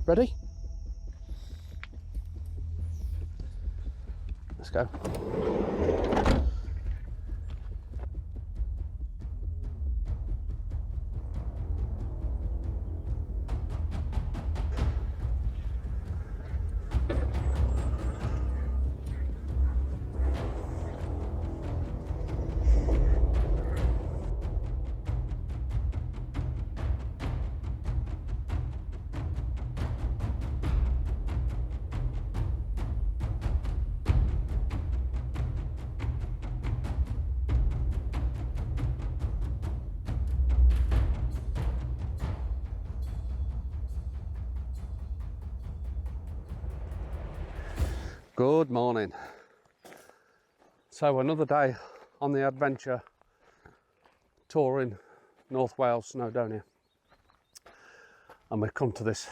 Ready? Let's go. Good morning. So another day on the adventure touring North Wales, Snowdonia, and we've come to this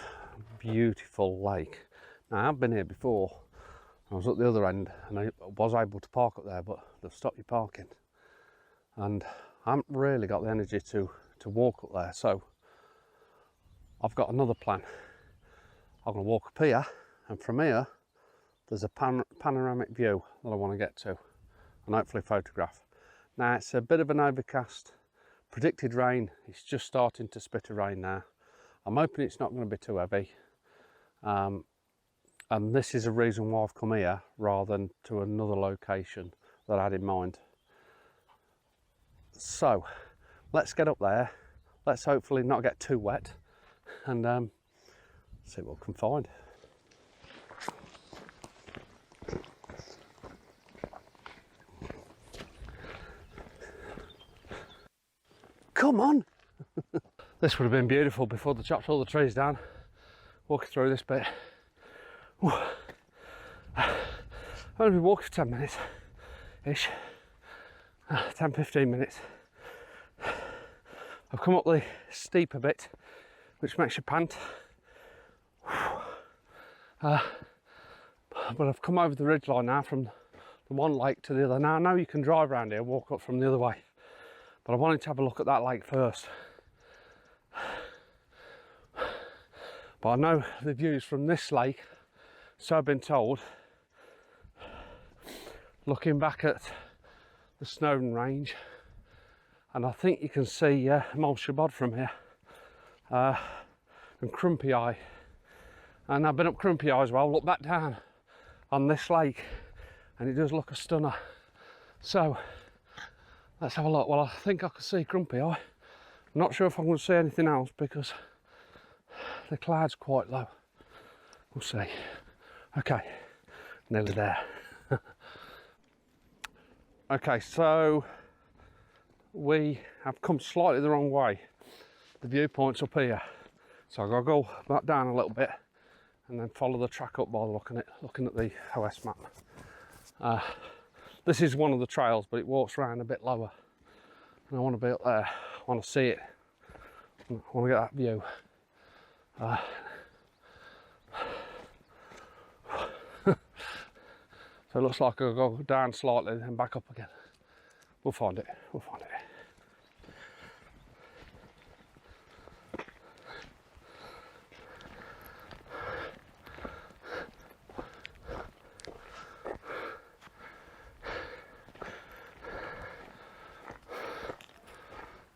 beautiful lake. Now I've been here before. I was at the other end and I was able to park up there, but they've stopped you parking, and I haven't really got the energy to walk up there. So I've got another plan. I'm going to walk up here, and from here there's a panoramic view that I want to get to and hopefully photograph. Now it's a bit of an overcast, predicted rain. It's just starting to spit a rain now. I'm hoping it's not going to be too heavy, and this is a reason why I've come here rather than to another location that I had in mind. So let's get up there, let's hopefully not get too wet, and see what we can find. Come on! This would have been beautiful before they chopped all the trees down. Walking through this bit. I've only been walking for 10 minutes ish. 10-15 minutes. I've come up the steeper bit, which makes you pant. But I've come over the ridgeline now from the one lake to the other. Now I know you can drive around here, walk up from the other way, but I wanted to have a look at that lake first. But I know the views from this lake, so I've been told, looking back at the Snowdon range, and I think you can see Molshabod from here, and Crumpy Eye. And I've been up Crumpy Eye as well, look back down on this lake, and it does look a stunner. So let's have a look. Well, I think I can see Crumpy Eye. I'm not sure if I'm going to see anything else because the cloud's quite low. We'll see. Okay, nearly there. Okay, so we have come slightly the wrong way. The viewpoint's up here, so I've got to go back down a little bit and then follow the track up by looking at the OS map. This is one of the trails, but it walks around a bit lower, and I want to be up there. I want to see it. I want to get that view. So it looks like I'll go down slightly and back up again. We'll find it. We'll find it.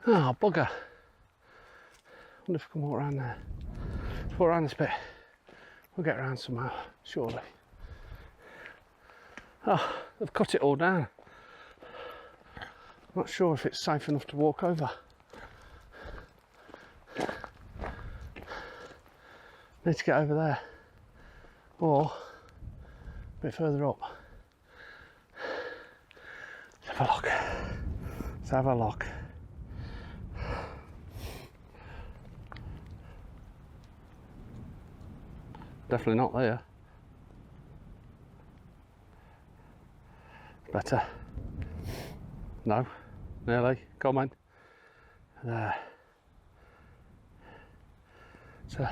Oh, bugger. I wonder if I can walk around there. Let's walk around this bit. We'll get around somehow, surely. Oh, they've cut it all down. I'm not sure if it's safe enough to walk over. Need to get over there. Or a bit further up. Let's have a look. Let's have a look. Definitely not there. Better. No, nearly. Come on. There. So,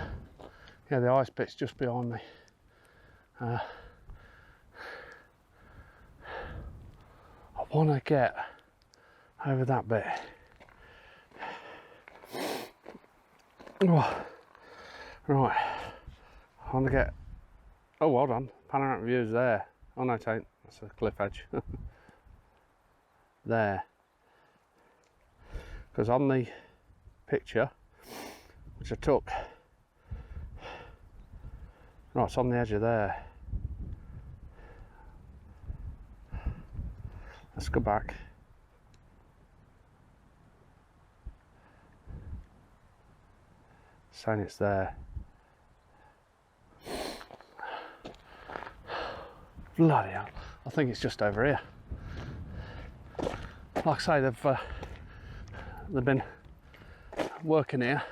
yeah, the ice pit's just behind me. I want to get over that bit. Oh, right. I want to get, oh hold on, panoramic views there. Oh no it ain't, that's a cliff edge. There. Because on the picture, which I took, no, it's on the edge of there. Let's go back. Saying it's there. Bloody hell, I think it's just over here. Like I say, they've been working here,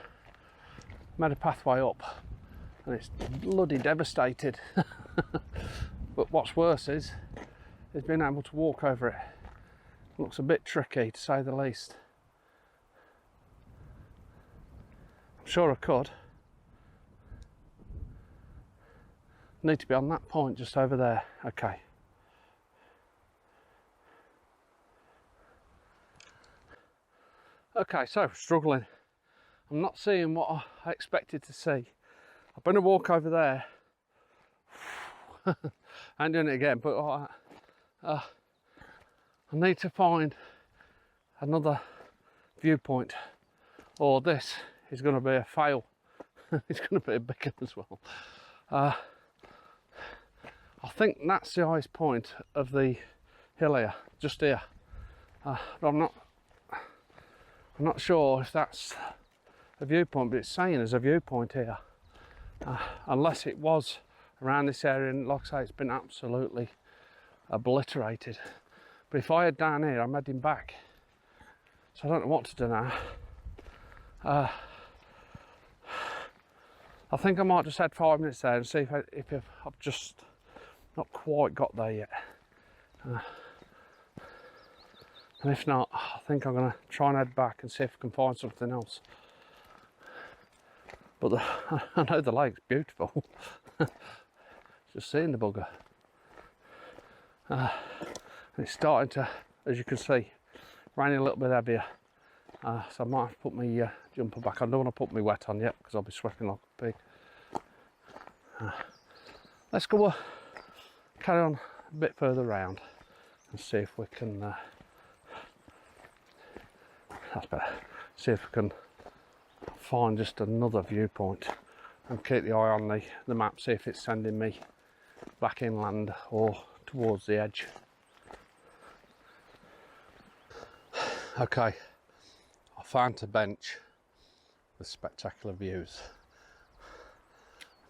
made a pathway up, and it's bloody devastated. But what's worse is being able to walk over it. It looks a bit tricky, to say the least. I'm sure I could. Need to be on that point just over there. Okay. Okay, so struggling. I'm not seeing what I expected to see. I've been a walk over there. I'm doing it again, but I need to find another viewpoint, or this is going to be a fail. It's going to be a big one as well. I think that's the highest point of the hill here, just here. But I'm not sure if that's a viewpoint, but it's saying there's a viewpoint here. Unless it was around this area, and like I say, it's been absolutely obliterated. But if I head down here, I'm heading back. So I don't know what to do now. I think I might just head 5 minutes there and see if I've just not quite got there yet. And if not, I think I'm going to try and head back and see if I can find something else. But I know the lake's beautiful. Just seeing the bugger. And it's starting to, as you can see, raining a little bit heavier. So I might have to put my jumper back. I don't want to put my wet on yet because I'll be sweating like a pig. Let's go carry on a bit further round and see if we can that's better. See if we can find just another viewpoint and keep the eye on the map, see if it's sending me back inland or towards the edge. Okay, I found a bench with spectacular views.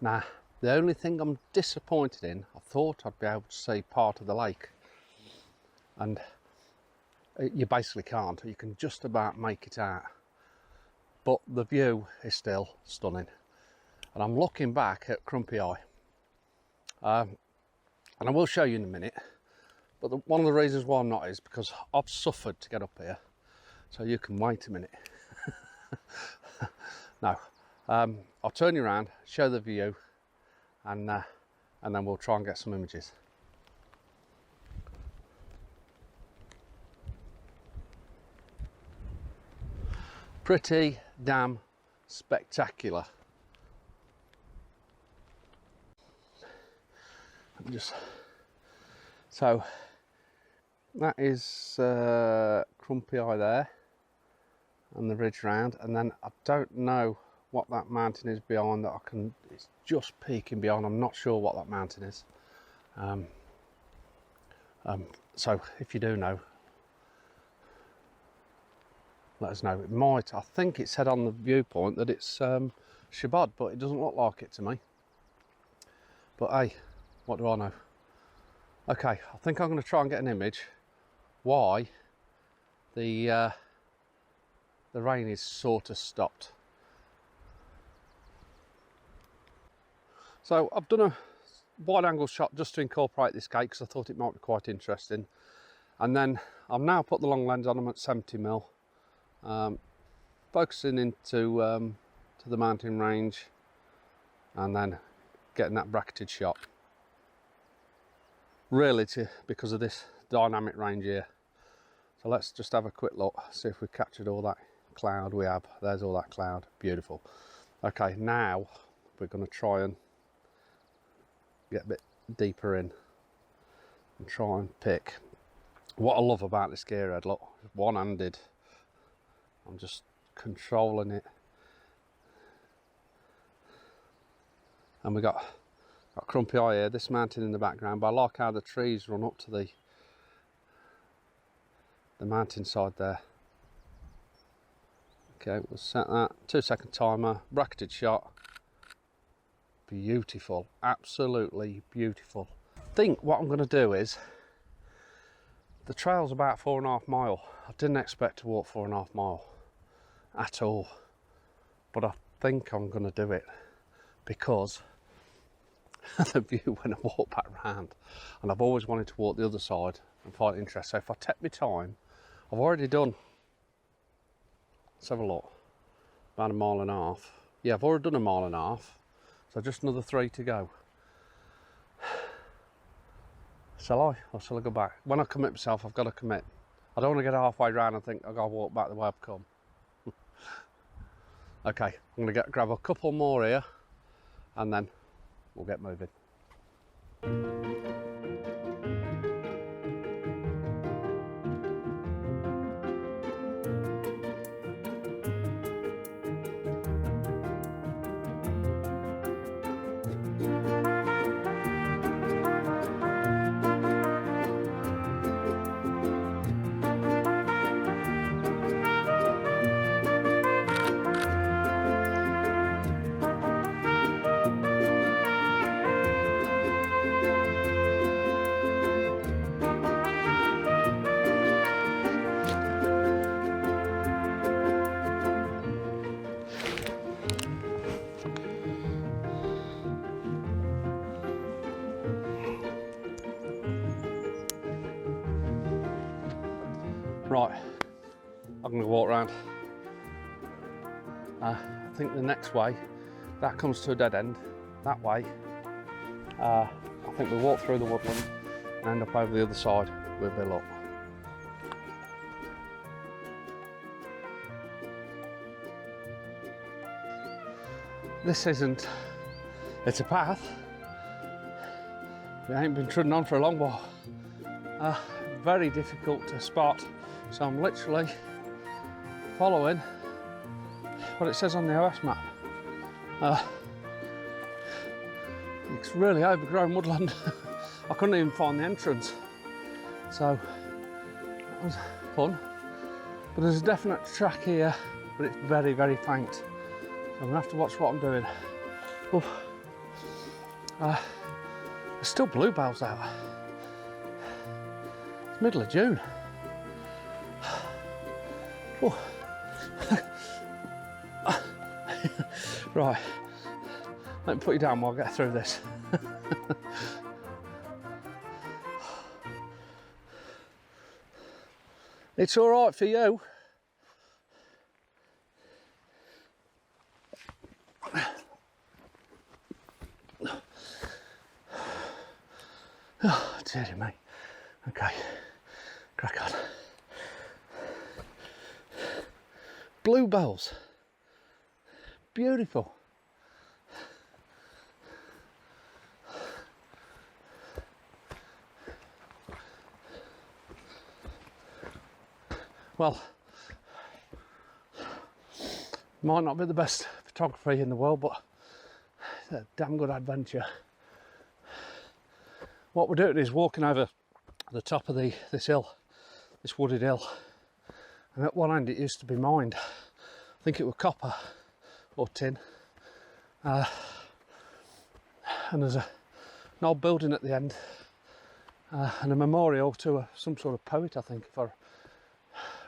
Now, the only thing I'm disappointed in, I thought I'd be able to see part of the lake, and you basically can't. You can just about make it out, but the view is still stunning. And I'm looking back at Crumpy Eye, and I will show you in a minute, but one of the reasons why I'm not is because I've suffered to get up here, so you can wait a minute. No, I'll turn you around, show the view, and then we'll try and get some images. Pretty damn spectacular. So that is Crumpy Eye there, and the ridge round, and then I don't know what that mountain is behind that it's just peeking behind. I'm not sure what that mountain is. So if you do know, let us know. It might, I think it said on the viewpoint that it's Shabbat, but it doesn't look like it to me. But hey, what do I know? Okay, I think I'm going to try and get an image why the rain is sort of stopped. So I've done a wide angle shot just to incorporate this cake because I thought it might be quite interesting. And then I've now put the long lens on them at 70mm, focusing into to the mountain range, and then getting that bracketed shot. Really because of this dynamic range here. So let's just have a quick look, see if we've captured all that cloud we have. There's all that cloud, beautiful. Okay, now we're going to try and get a bit deeper in and try and pick. What I love about this gearhead, look, one-handed. I'm just controlling it. And we got Crumpy Eye here, this mountain in the background, but I like how the trees run up to the mountainside there. Okay, we'll set that, 2-second timer, bracketed shot. Beautiful, absolutely beautiful. I think what I'm going to do is, the trail's about 4.5 miles. I didn't expect to walk 4.5 miles at all, but I think I'm going to do it because the view when I walk back round, and I've always wanted to walk the other side and find interest. So if I take my time, I've already done, let's have a look, about 1.5 miles. Yeah, I've already done 1.5 miles, so just another 3 to go. Shall I, or shall I go back? When I commit myself, I've got to commit. I don't want to get halfway round and think I've got to walk back the way I've come. Okay, I'm going to grab a couple more here and then we'll get moving. Right, I'm going to walk around. I think the next way, that comes to a dead end. That way, I think we walk through the woodland and end up over the other side with Bill up. This isn't, it's a path. It ain't been trodden on for a long while. Very difficult to spot. So I'm literally following what it says on the OS map. It's really overgrown woodland. I couldn't even find the entrance. So that was fun. But there's a definite track here, but it's very, very faint. So I'm gonna have to watch what I'm doing. There's still bluebells out. It's middle of June. Right, let me put you down while I get through this. It's all right for you. Oh, dearie me. Okay, crack on. Bluebells, beautiful. Well, might not be the best photography in the world, but it's a damn good adventure. What we're doing is walking over the top of this hill, this wooded hill. And at one end it used to be mined. I think it was copper or tin. And there's an old building at the end and a memorial to some sort of poet, I think, if I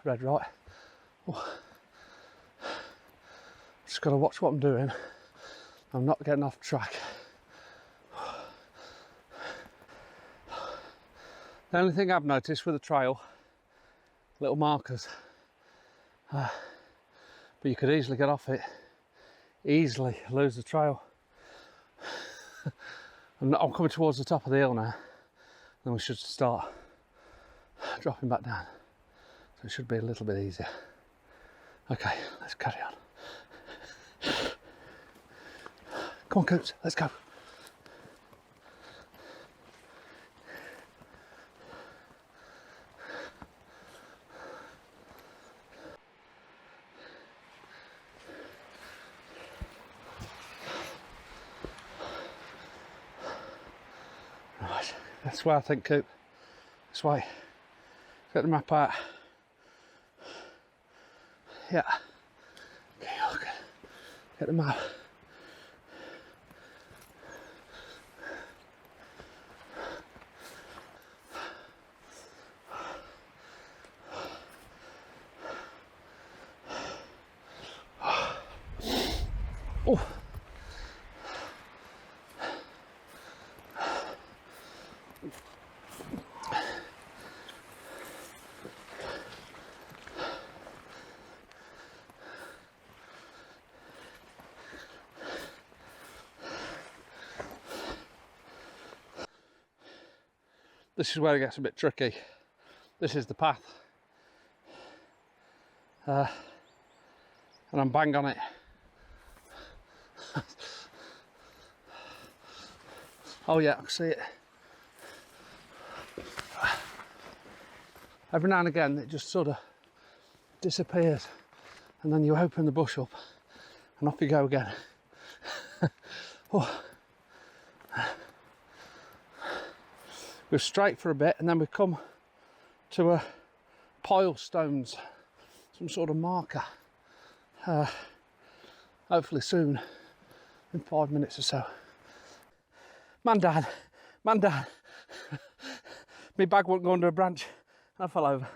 read right. Oh. Just got to watch what I'm doing. I'm not getting off track. The only thing I've noticed with the trail, little markers. But you could easily get off it, easily lose the trail. I'm coming towards the top of the hill now, then we should start dropping back down. So it should be a little bit easier. Okay, let's carry on. Come on, Coots, let's go. This way, I think, Coop. This way. Get the map out. Yeah. Okay, look. Get the map. Oh. This is where it gets a bit tricky. This is the path. And I'm bang on it. Oh yeah, I can see it. Every now and again it just sort of disappears, and then you open the bush up and off you go again. Oh. We're straight for a bit and then we come to a pile stones, some sort of marker. Hopefully soon, in 5 minutes or so. Man down. My bag won't go under a branch. I fell over.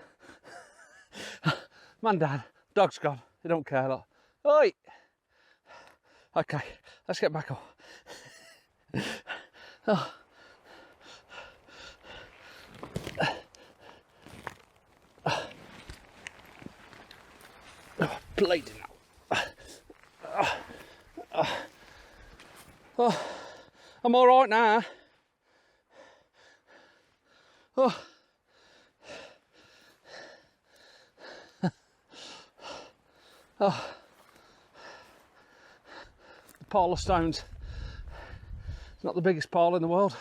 Man down. Dog's gone. He don't care. Look. Oi! Okay, let's get back up. Oh. Oh, bleeding now. Oh, I'm all right now. Oh. Oh. The pile of stones. It's not the biggest pile in the world.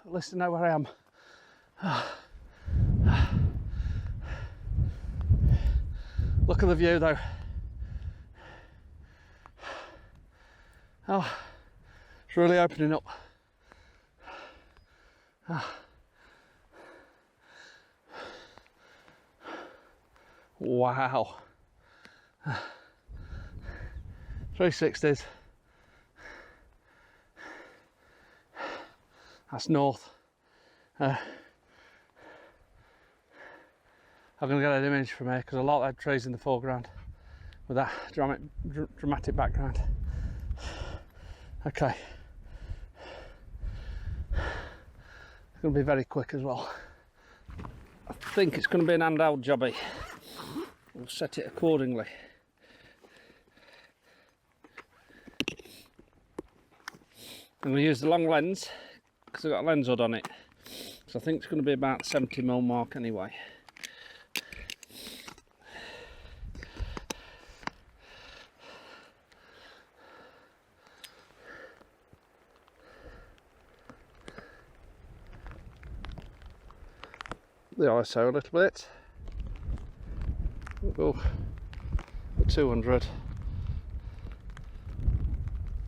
At least I know where I am. Oh. Look at the view though. Oh, it's really opening up. Oh. Wow. 360s. That's north. I'm going to get an image from here because I like that trees in the foreground with that dramatic background. Okay. It's going to be very quick as well. I think it's going to be an handheld jobby. We'll set it accordingly. I'm going to use the long lens because I've got a lens hood on it. So I think it's going to be about the 70mm mark anyway. The ISO a little bit. Oh, 200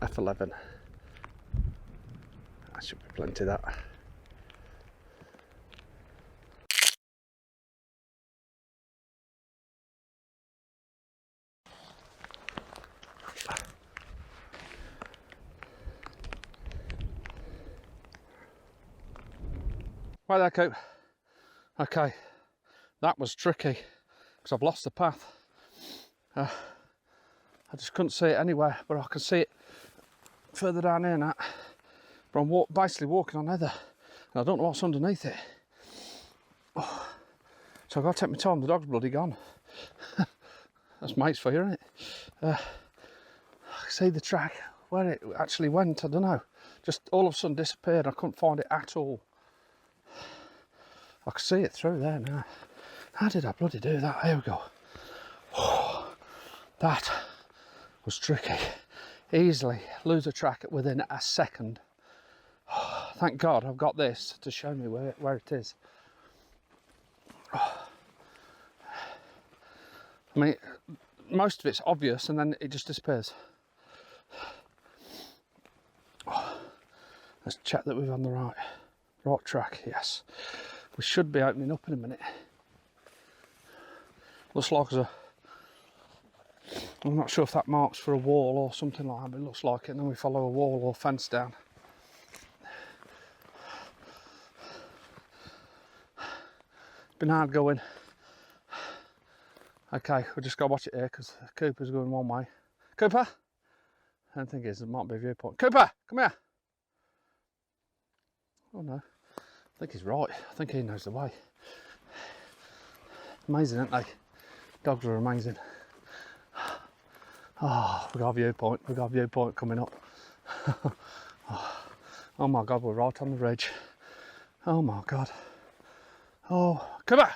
f11. That should be plenty of that. Right there, Coop. Okay, that was tricky because I've lost the path. I just couldn't see it anywhere, but I can see it further down here now. But I'm basically walking on heather and I don't know what's underneath it. Oh. So I've got to take my time, the dog's bloody gone. That's mates for you, isn't it? I can see the track, where it actually went, I don't know. Just all of a sudden disappeared, I couldn't find it at all. I can see it through there now. How did I bloody do that? Here we go. Oh, that was tricky. Easily lose a track within a second. Oh, thank God I've got this to show me where it is. Oh. I mean, most of it's obvious and then it just disappears. Oh. Let's check that we're on the right Right track, yes. We should be opening up in a minute. Looks like I'm not sure if that marks for a wall or something like that, but it looks like it. And then we follow a wall or fence down. Been hard going. Okay, we'll just go watch it here because Cooper's going one way. Cooper? I don't think it is, it might be a viewpoint. Cooper, come here. Oh no, I think he's right. I think he knows the way. Amazing, aren't they? Dogs are amazing. Oh, we got a viewpoint. We got a viewpoint coming up. Oh my God, we're right on the ridge. Oh my God. Oh, come here.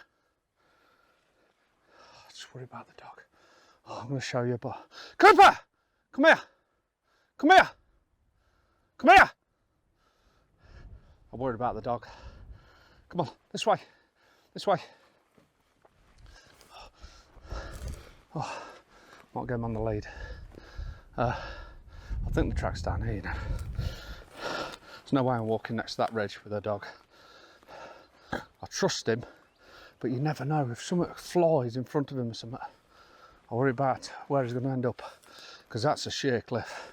Just worry about the dog. Oh, I'm going to show you, but Cooper, come here. Come here. Come here. I'm worried about the dog. Come on, this way. This way. Oh, might get him on the lead. I think the track's down here now. There's no way I'm walking next to that ridge with a dog. I trust him, but you never know. If something flies in front of him or something, I worry about where he's going to end up, because that's a sheer cliff.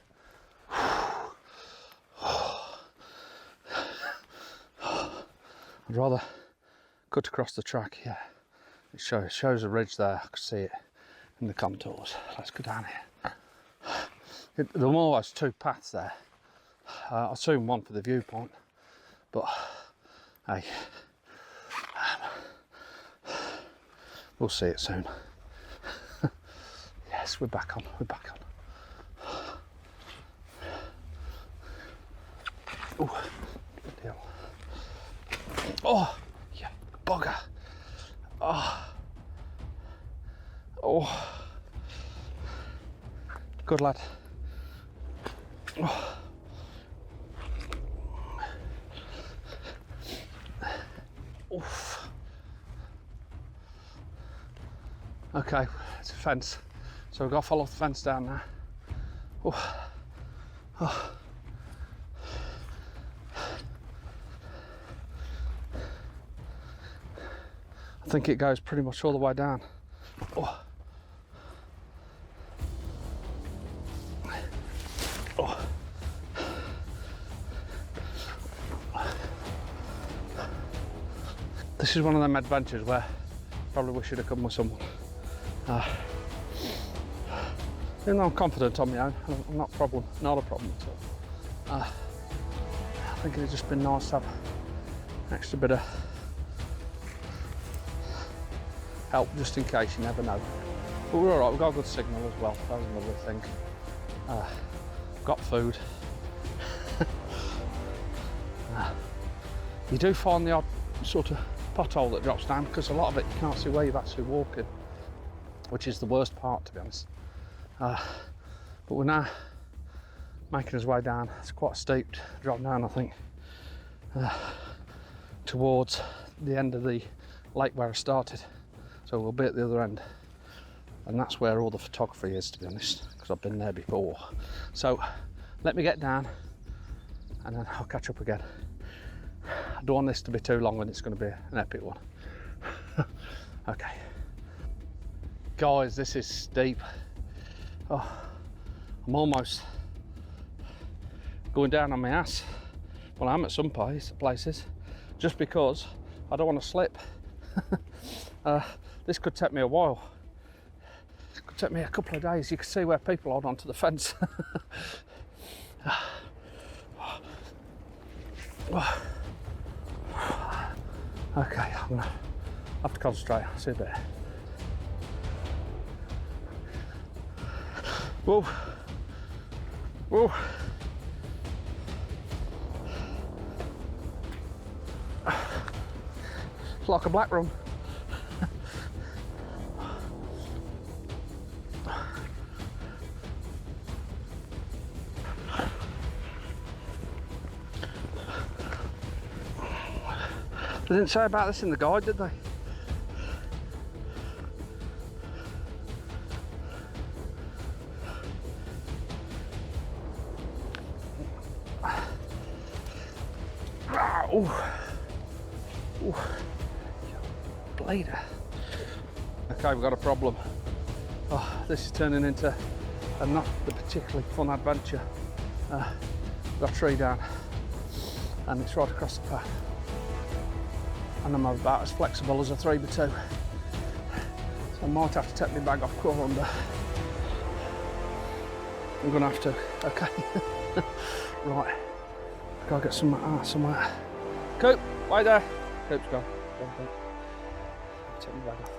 I'd rather cut across the track, yeah. It shows a ridge there, I can see it in the contours. Let's go down here. There were always two paths there. I assume one for the viewpoint, but hey, we'll see it soon. Yes, we're back on, we're back on. Oh, good deal. Oh, yeah, bugger. Oh, oh, good lad. Oh. Oof. Okay, it's a fence, so we've got to follow the fence down now. Oh. Oh. I think it goes pretty much all the way down. Oh. Oh. This is one of them adventures where probably wish I'd have come with someone. Even though I'm confident on my own, I'm not a problem at all. I think it'd just been nice to have an extra bit of help just in case, you never know. But we're alright, we've got a good signal as well, that was another thing. Got food. You do find the odd sort of pothole that drops down, because a lot of it you can't see where you've actually walking, which is the worst part, to be honest. But we're now making us way down. It's quite a steep drop down, I think, towards the end of the lake where I started. So we'll be at the other end, and that's where all the photography is, to be honest, because I've been there before. So let me get down and then I'll catch up again. I don't want this to be too long, and it's going to be an epic one. Okay. Guys, this is steep. Oh, I'm almost going down on my ass. Well, I'm at some places, just because I don't want to slip. This could take me a while. It could take me a couple of days. You can see where people hold onto the fence. Okay, I'm gonna have to concentrate. I'll see you there. Whoa. Whoa. It's like a black run. They didn't say about this in the guide, did they? Oh. Ooh. Later. Okay, we've got a problem. Oh, this is turning into a not the particularly fun adventure. We've got a tree down and it's right across the path. And I'm about as flexible as a 3x2. So I might have to take my bag off, crawl under. I'm gonna have to, okay. Right, gotta get some somewhere. Coop, wait there. Coop's gone. Go. Take my bag off.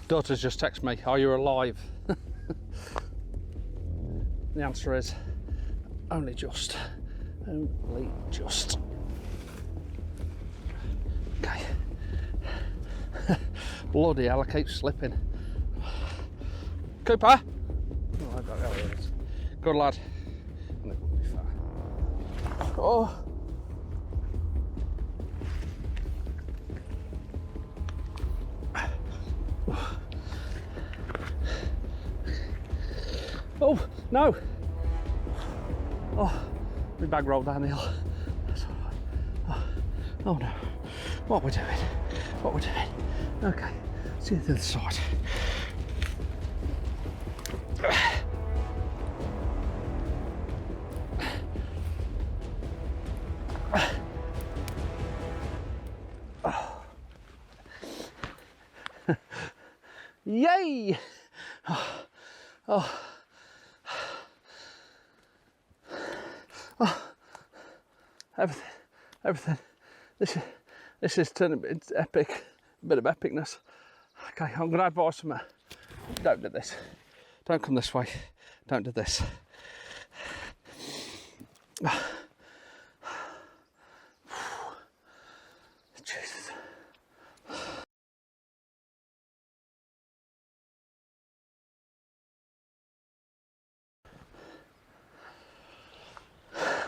Daughter's just texted me, are you alive? The answer is only just. Only just. Okay. Bloody hell, I keep slipping. Cooper! Oh, there it is. Good lad. And it wouldn't be fair. Oh! Oh, no! Oh, my bag rolled down the hill. That's all right. Oh no. What we're doing? What we're doing? Okay, see you to the side. Yay! Oh. Everything. This is turning into epic, a bit of epicness. Okay, I'm going to advise something. Don't do this. Don't come this way. Don't do this. Jesus.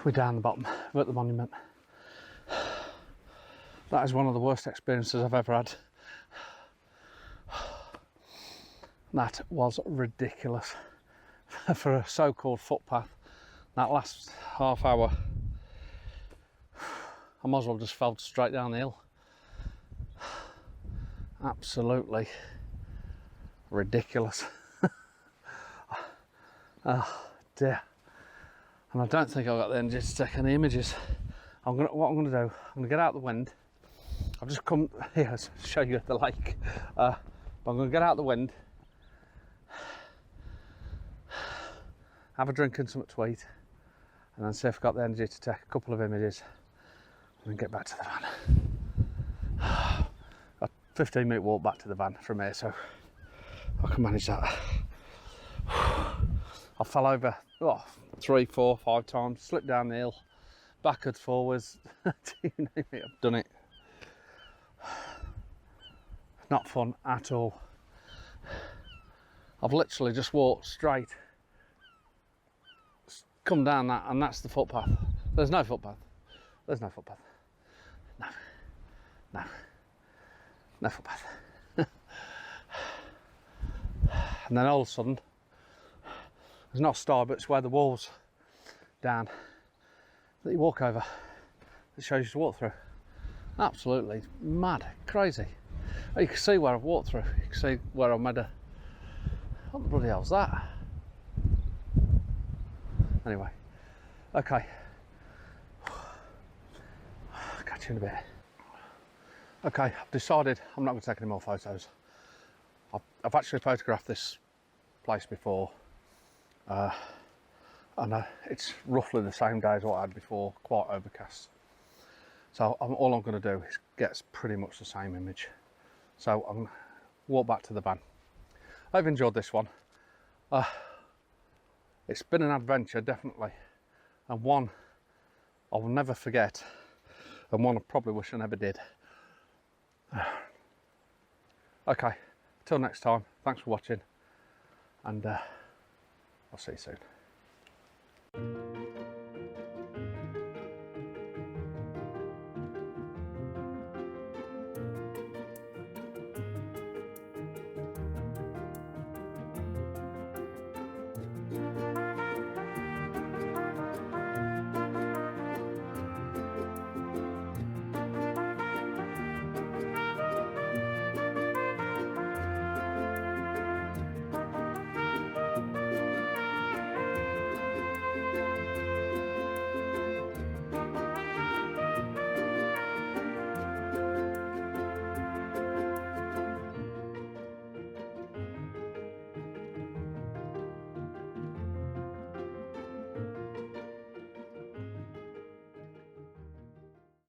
We're down the bottom. We're at the monument. That is one of the worst experiences I've ever had. That was ridiculous. For a so-called footpath, that last half hour, I might as well just fell straight down the hill. Absolutely ridiculous. Oh dear. And I don't think I've got the energy to take any images. What I'm going to do, I'm going to get out the wind. I've just come here to show you the lake. But I'm going to get out the wind, have a drink and something to eat, and then see if I've got the energy to take a couple of images and then get back to the van. A 15-minute walk back to the van from here, so I can manage that. I fell over 3, 4, 5 times, slipped down the hill, backwards, forwards, you name it, I've done it. Not fun at all. I've literally just walked straight, come down that, and that's the footpath. There's no footpath. There's no footpath. No footpath. And then all of a sudden, there's not a star, but it's where the wall's down that you walk over. It shows you to walk through. Absolutely mad, crazy. Oh, you can see where I've walked through. You can see where I've made a. What the bloody hell's that? Anyway, okay. Catch you in a bit. Okay, I've decided I'm not going to take any more photos. I've actually photographed this place before, and it's roughly the same day as what I had before, quite overcast. So all I'm going to do is get pretty much the same image. So I'm going to walk back to the van. I've enjoyed this one. It's been an adventure, definitely, and one I will never forget, and one I probably wish I never did. Okay, till next time, thanks for watching, and I'll see you soon.